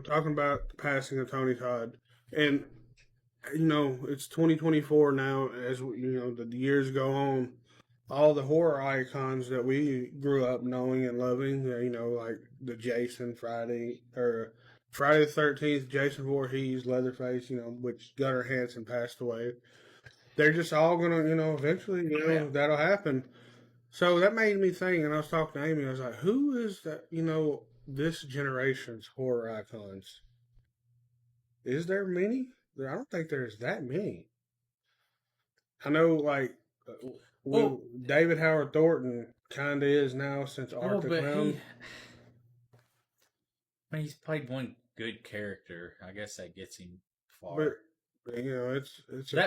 talking about the passing of Tony Todd, and it's 2024 now. As the years go on, all the horror icons that we grew up knowing and loving, like the Jason Friday the 13th, Jason Voorhees, Leatherface, which Gunnar Hansen passed away. They're just all gonna, eventually, that'll happen. So that made me think, and I was talking to Amy. I was like, "Who is that? This generation's horror icons? Is there many? I don't think there's that many. I know, like, Well, David Howard Thornton kind of is now since Art the but Clown, he's played one good character. I guess that gets him but far.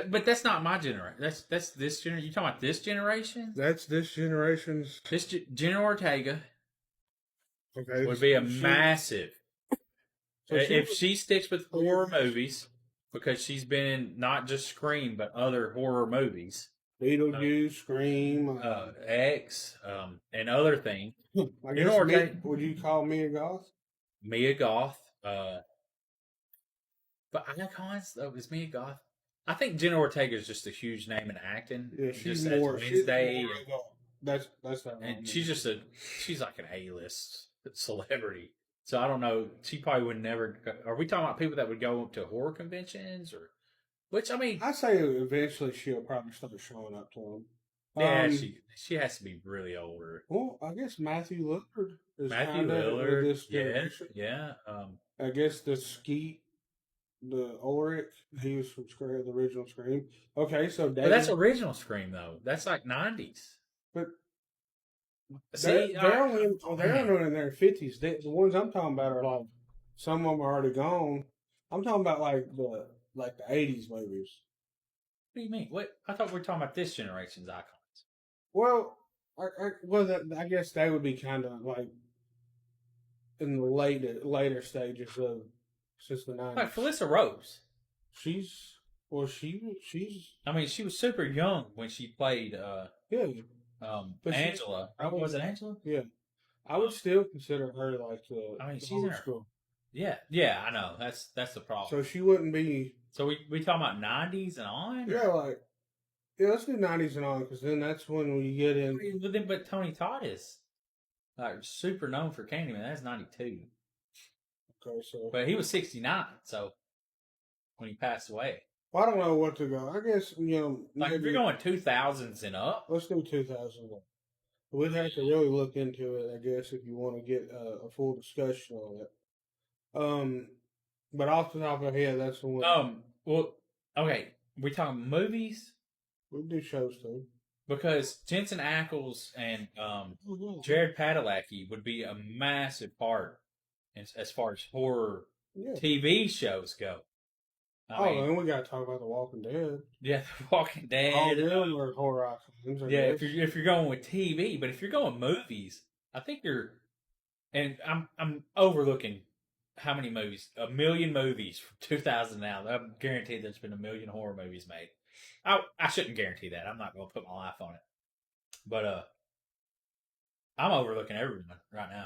but That's not my generation. That's this generation. You talking about this generation? that's this generation's. Jenna Ortega Okay, would be a massive. If was, she sticks with horror movies, because she's been in not just Scream but other horror movies, Beetlejuice, Scream, X, and other things. I guess would you call Mia Goth? Mia Goth, but icons though is Mia Goth. I think Jenna Ortega is just a huge name in acting. Yeah, she's just more. as Wednesday, She's more that's not. and she's like an A-list celebrity. So I don't know. She probably would never. Are we talking about people that would go to horror conventions or? Which I mean, I say eventually she'll probably start showing up to them. yeah, she has to be really older. Well, I guess Matthew Lillard is Matthew kind of Lillard, this generation. yeah. I guess the Ulrich, he was from Scream, the original Scream. Okay, so But that's original Scream though. That's like 90s. but See, they're only in their 50s. The ones I'm talking about are like some of them are already gone. I'm talking about like the 80s movies. what do you mean? What I thought we were talking about this generation's icons. Well, I guess they would be kind of like in the later stages of since the Like 90s. Felissa Rose. She's she's I mean, she was super young when she played yeah, but Angela. Was it Angela? yeah. I would still consider her like I mean, the she's in old her. school. Yeah, I know. That's the problem. So she wouldn't be. So we talking about 90s and on? Yeah, let's do 90s and on because then that's when we get in. But Tony Todd is like super known for Candyman. That's 92. Okay, so But he was 69, so when he passed away. well, I don't know what to go. I guess Like if you're going 2000s and up, let's do 2001. We'd have to really look into it, I guess, if you want to get a full discussion on it. But off the top of my head, that's the one. well, okay, we talking movies We do shows too. because Jensen Ackles and Jared Padalecki would be a massive part as far as horror Yeah. TV shows go. I mean, and we got to talk about The Walking Dead. yeah, The Walking Dead. All them are horror icons. Yeah, if you're going with TV, but if you're going movies, I think you're. And I'm overlooking how many movies? A million movies from 2000 now. I'm guaranteed there's been a million horror movies made. I shouldn't guarantee that. I'm not going to put my life on it. But I'm overlooking everyone right now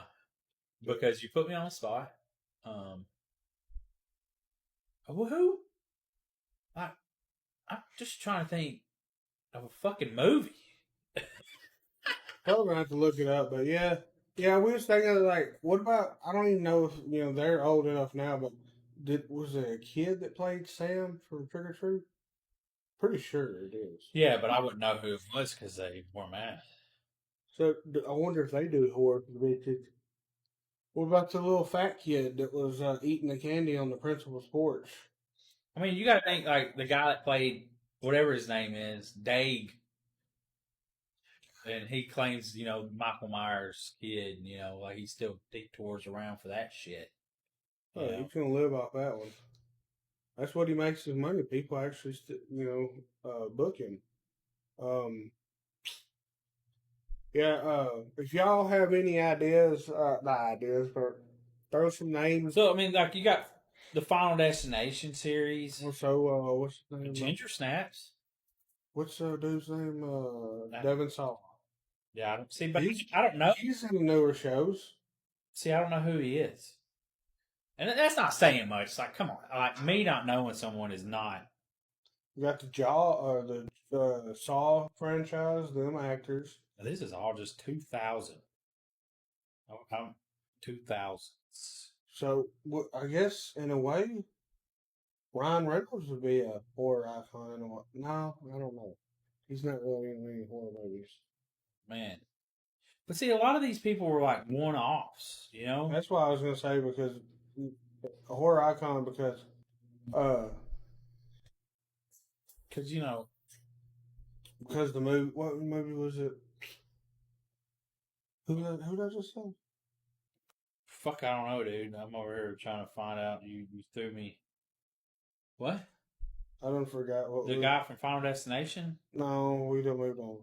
because you put me on the spot. Who? I'm just trying to think of a fucking movie. Probably gonna have to look it up, but yeah. Yeah, we was thinking like, what about? I don't even know if they're old enough now, but was there a kid that played Sam from Trick or Treat? Pretty sure it is. Yeah, but I wouldn't know who it was because they wore masks. So I wonder if they do horror conventions. What about the little fat kid that was eating the candy on the principal's porch? I mean, you got to think like the guy that played whatever his name is, Daig, and he claims Michael Myers' kid. Like he still detours around for that shit. Oh, he's gonna live off that one. That's what he makes his money. People actually, book him. If y'all have any ideas, not ideas, but throw some names. So I mean, like you got the Final Destination series. So, what's his name? Ginger Snaps. What's dude's name? Devin Sawa. Yeah, I don't see, but I don't know. He's in the newer shows. See, I don't know who he is. And that's not saying much. It's like, come on, like me not knowing someone is not. You got the the Saw franchise, them actors. This is all just 2000. I'm 2000s. So I guess in a way, Ryan Reynolds would be a horror icon. Or what? No, I don't know. He's not really in many horror movies. Man. But see, a lot of these people were like one offs, you know? That's why I was gonna say because a horror icon because Because, you know, because the movie, what movie was it? Who did I just say? fuck, I don't know, dude. I'm over here trying to find out. You threw me. What? I don't forgot what The guy from Final Destination? No, we don't move on.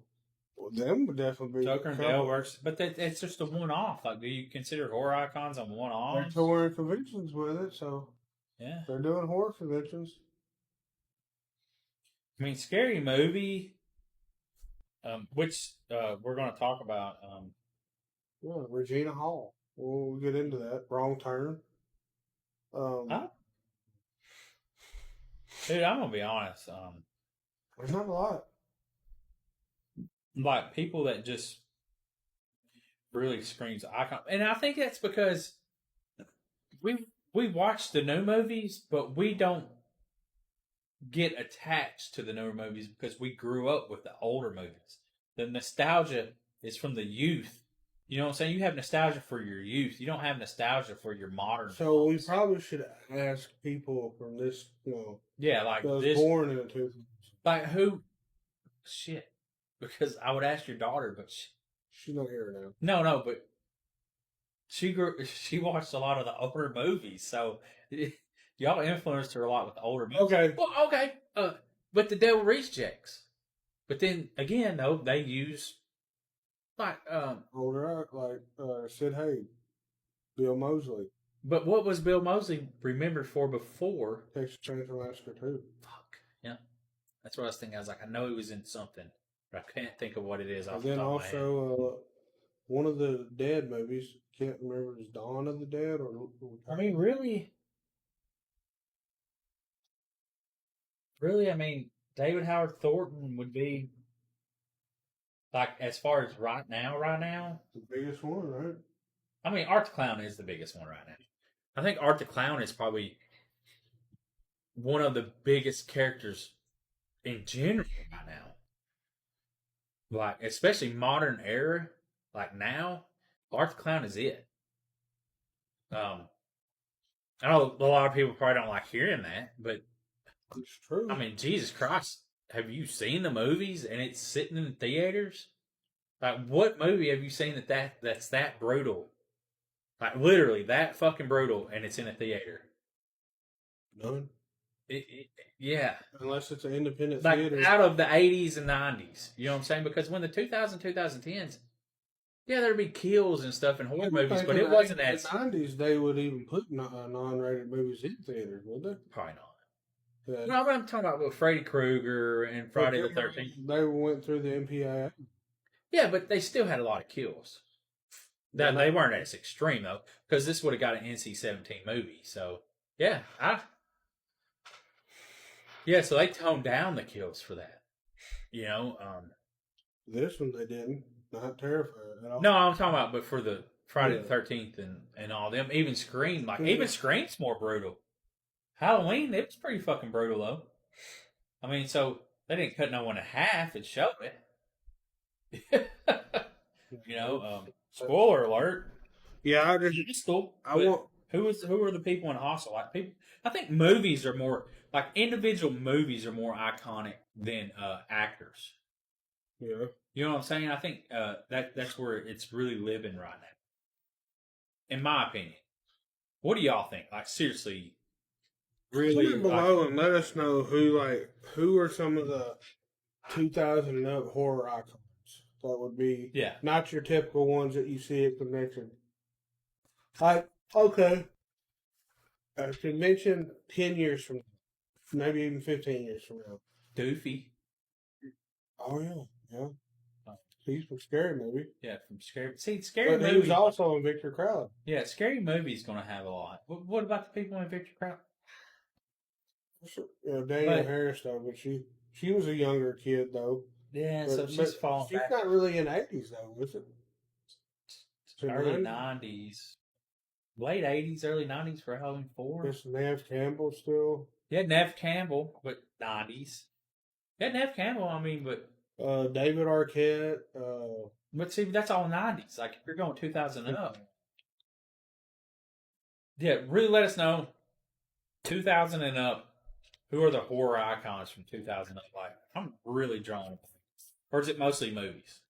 Well, them would definitely be Joker and Dale works. But it's just a one off. Like, do you consider horror icons on one They're offs? touring conventions with it, so Yeah. they're doing horror conventions. I mean, Scary Movie, which we're going to talk about. Yeah, Regina Hall. We'll get into that. Wrong Turn. Huh? Dude, I'm going to be honest. There's not a lot. Like, people that just really screams icon. And I think that's because we watch the new movies, but we don't get attached to the newer movies because we grew up with the older movies. The nostalgia is from the youth. You know what I'm saying? You have nostalgia for your youth. You don't have nostalgia for your modern. So we films. probably should ask people from this, Yeah, like that was this. born in the 2000s. Like who? Shit. Because I would ask your daughter, but She's not here now. no, but she watched a lot of the older movies, so y'all influenced her a lot with the older movies. Okay. Well, okay. But the Devil Rejects. But then again, though, they use like Older, like Sid Haig, Bill Moseley, But what was Bill Moseley remembered for before? Texas Chainsaw Massacre 2. Fuck. Yeah. That's what I was thinking. I was like, I know he was in something, but I can't think of what it is off And the then top of my head. also one of the Dead movies. Can't remember if it's Dawn of the Dead or. I mean, really, I mean, David Howard Thornton would be like as far as right now. The biggest one, right? I mean, Art the Clown is the biggest one right now. I think Art the Clown is probably one of the biggest characters in general right now. Like, especially modern era, like now, Art the Clown is it. I know a lot of people probably don't like hearing that, but It's true. I mean, Jesus Christ, have you seen the movies and it's sitting in the theaters? Like, what movie have you seen that's that brutal? Like, literally that fucking brutal, and it's in a theater. None. Yeah. Unless it's an independent Like, theater. out of the 80s and 90s. You know what I'm saying? Because when the 2010s, yeah, there'd be kills and stuff in horror movies, but it wasn't in as... the 90s, they would even put non-rated movies in theaters, would they? Probably not. Yeah. No, but I'm talking about with Freddy Krueger and Friday the 13th. They went through the MPAA. Yeah, but they still had a lot of kills. That they weren't as extreme though, because this would have got an NC-17 movie. So yeah, so they toned down the kills for that. You know, This one they didn't. Not terrified at all. no, I'm talking about, but for the Friday the 13th and all them, even Scream, even Scream's more brutal. Halloween, it was pretty fucking brutal though. I mean, so they didn't cut no one in half and show it. You know, spoiler alert. Yeah, It's cool. who Who are the people in Hostel? Like people, I think movies are more like individual movies are more iconic than actors. Yeah. You know what I'm saying? I think that's where it's really living right now, in my opinion. What do y'all think? Like seriously, really? Comment below and let us know who are some of the 2000 and up horror icons. That would be not your typical ones that you see at convention. Like, okay, at a convention 10 years from now, maybe even 15 years from now. Doofy. Oh, yeah. He's from Scary Movie. Yeah, from Scary. See, Scary But he was Movie. also in Victor Crowd. Yeah, Scary Movie's going to have a lot. What about the people in Victor Crowd? Danielle But- Harris though, but she was a younger kid though. Yeah, But, so she's but falling she's back. not really in '80s though, is it? Is it Early 90s? 90s. Late 80s, early 90s for Halloween 4. It's Nev Campbell still. Yeah, Nev Campbell, but 90s. Yeah, Nev Campbell, I mean, but David Arquette. see, that's all 90s. Like, if you're going 2000 and up. Yeah, really let us know. 2000 and up. Who are the horror icons from 2000 up? Like, I'm really drawn. Or is it mostly movies?